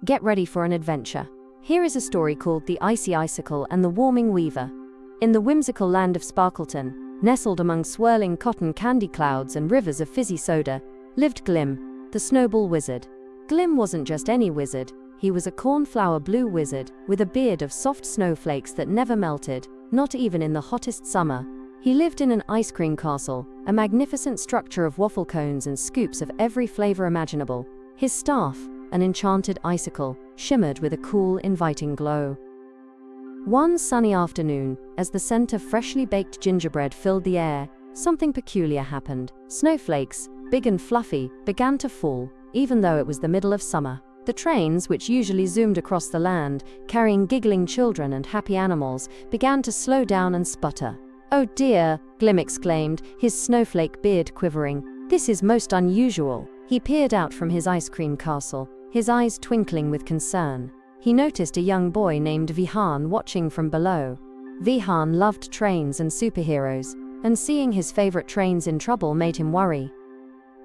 Get ready for an adventure. Here is a story called The Icy Icicle and the Warming Weaver. In the whimsical land of Sparkleton, nestled among swirling cotton candy clouds and rivers of fizzy soda, lived Glim, the Snowball Wizard. Glim wasn't just any wizard, he was a cornflower blue wizard with a beard of soft snowflakes that never melted, not even in the hottest summer. He lived in an ice cream castle, a magnificent structure of waffle cones and scoops of every flavor imaginable. His staff, an enchanted icicle, shimmered with a cool, inviting glow. One sunny afternoon, as the scent of freshly baked gingerbread filled the air, something peculiar happened. Snowflakes, big and fluffy, began to fall, even though it was the middle of summer. The trains, which usually zoomed across the land, carrying giggling children and happy animals, began to slow down and sputter. "Oh dear," Glim exclaimed, his snowflake beard quivering. "This is most unusual." He peered out from his ice cream castle, his eyes twinkling with concern. He noticed a young boy named Vihaan watching from below. Vihaan loved trains and superheroes, and seeing his favorite trains in trouble made him worry.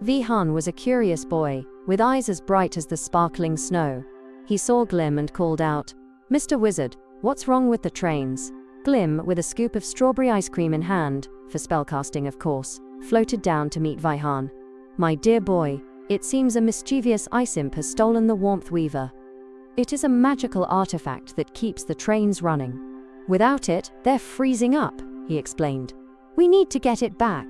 Vihaan was a curious boy, with eyes as bright as the sparkling snow. He saw Glim and called out, "Mr. Wizard, what's wrong with the trains?" Glim, with a scoop of strawberry ice cream in hand, for spellcasting of course, floated down to meet Vihaan. "My dear boy, it seems a mischievous ice imp has stolen the warmth weaver. It is a magical artifact that keeps the trains running. Without it, they're freezing up," he explained. "We need to get it back."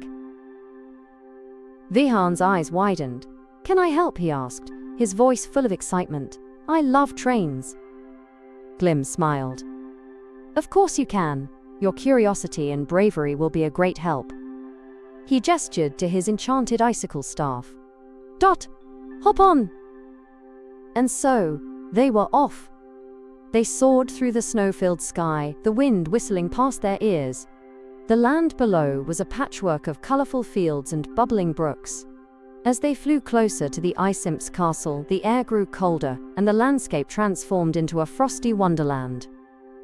Vihaan's eyes widened. "Can I help?" he asked, his voice full of excitement. "I love trains." Glim smiled. "Of course you can. Your curiosity and bravery will be a great help." He gestured to his enchanted icicle staff. "Dot! Hop on!" And so, they were off. They soared through the snow-filled sky, the wind whistling past their ears. The land below was a patchwork of colorful fields and bubbling brooks. As they flew closer to the ice imp's castle, the air grew colder, and the landscape transformed into a frosty wonderland.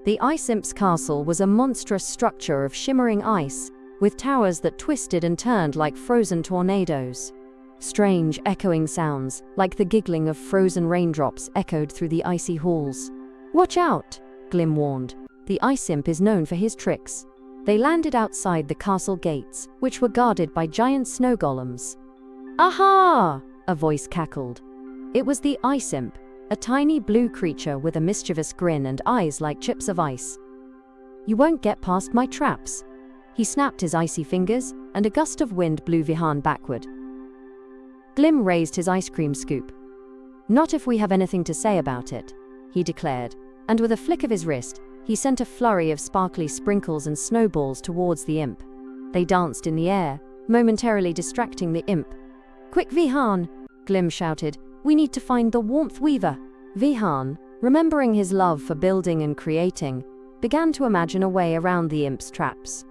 The ice imp's castle was a monstrous structure of shimmering ice, with towers that twisted and turned like frozen tornadoes. Strange, echoing sounds, like the giggling of frozen raindrops, echoed through the icy halls. "Watch out," Glim warned. "The ice imp is known for his tricks." They landed outside the castle gates, which were guarded by giant snow golems. "Aha!" a voice cackled. It was the ice imp, a tiny blue creature with a mischievous grin and eyes like chips of ice. "You won't get past my traps." He snapped his icy fingers, and a gust of wind blew Vihaan backward. Glim raised his ice cream scoop. "Not if we have anything to say about it," he declared, and with a flick of his wrist, he sent a flurry of sparkly sprinkles and snowballs towards the imp. They danced in the air, momentarily distracting the imp. "Quick, Vihaan!" Glim shouted. "We need to find the warmth weaver." Vihaan, remembering his love for building and creating, began to imagine a way around the imp's traps.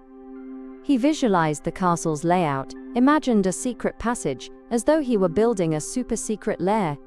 He visualized the castle's layout, imagined a secret passage, as though he were building a super-secret lair.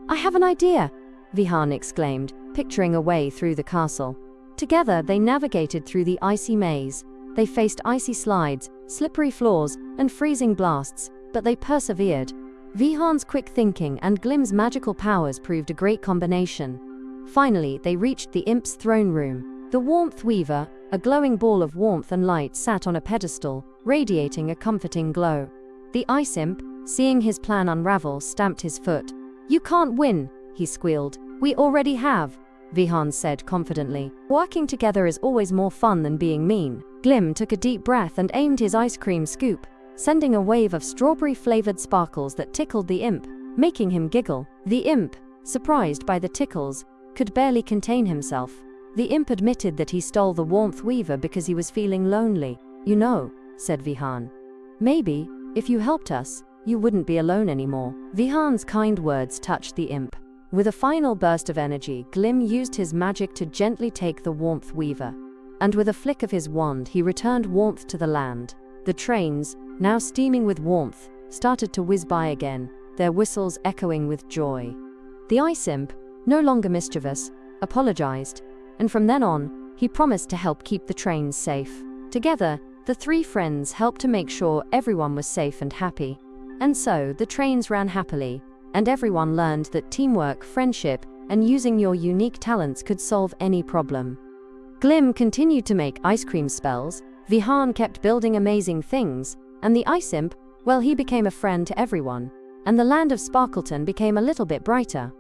"I have an idea!" Vihaan exclaimed, picturing a way through the castle. Together they navigated through the icy maze. They faced icy slides, slippery floors, and freezing blasts, but they persevered. Vihaan's quick thinking and Glim's magical powers proved a great combination. Finally, they reached the imp's throne room. The warmth weaver, a glowing ball of warmth and light, sat on a pedestal, radiating a comforting glow. The ice imp, seeing his plan unravel, stamped his foot. "You can't win," he squealed. "We already have," Vihaan said confidently. "Working together is always more fun than being mean." Glim took a deep breath and aimed his ice cream scoop, sending a wave of strawberry-flavored sparkles that tickled the imp, making him giggle. The imp, surprised by the tickles, could barely contain himself. The imp admitted that he stole the warmth weaver because he was feeling lonely. "You know," said Vihaan, "maybe, if you helped us, you wouldn't be alone anymore." Vihaan's kind words touched the imp. With a final burst of energy, Glim used his magic to gently take the warmth weaver. And with a flick of his wand, he returned warmth to the land. The trains, now steaming with warmth, started to whiz by again, their whistles echoing with joy. The ice imp, no longer mischievous, apologized, and from then on, he promised to help keep the trains safe. Together, the three friends helped to make sure everyone was safe and happy. And so, the trains ran happily, and everyone learned that teamwork, friendship, and using your unique talents could solve any problem. Glim continued to make ice cream spells, Vihaan kept building amazing things, and the ice imp, well, he became a friend to everyone, and the land of Sparkleton became a little bit brighter.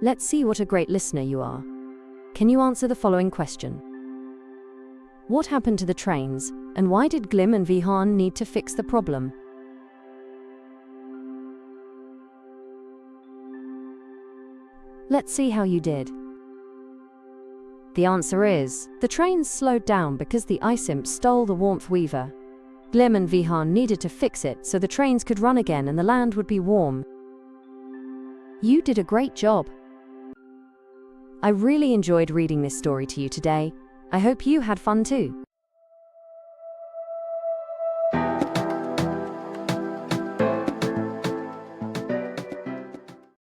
Let's see what a great listener you are. Can you answer the following question? What happened to the trains, and why did Glim and Vihaan need to fix the problem? Let's see how you did. The answer is, the trains slowed down because the ice imp stole the warmth weaver. Glim and Vihaan needed to fix it so the trains could run again and the land would be warm. You did a great job. I really enjoyed reading this story to you today. I hope you had fun too.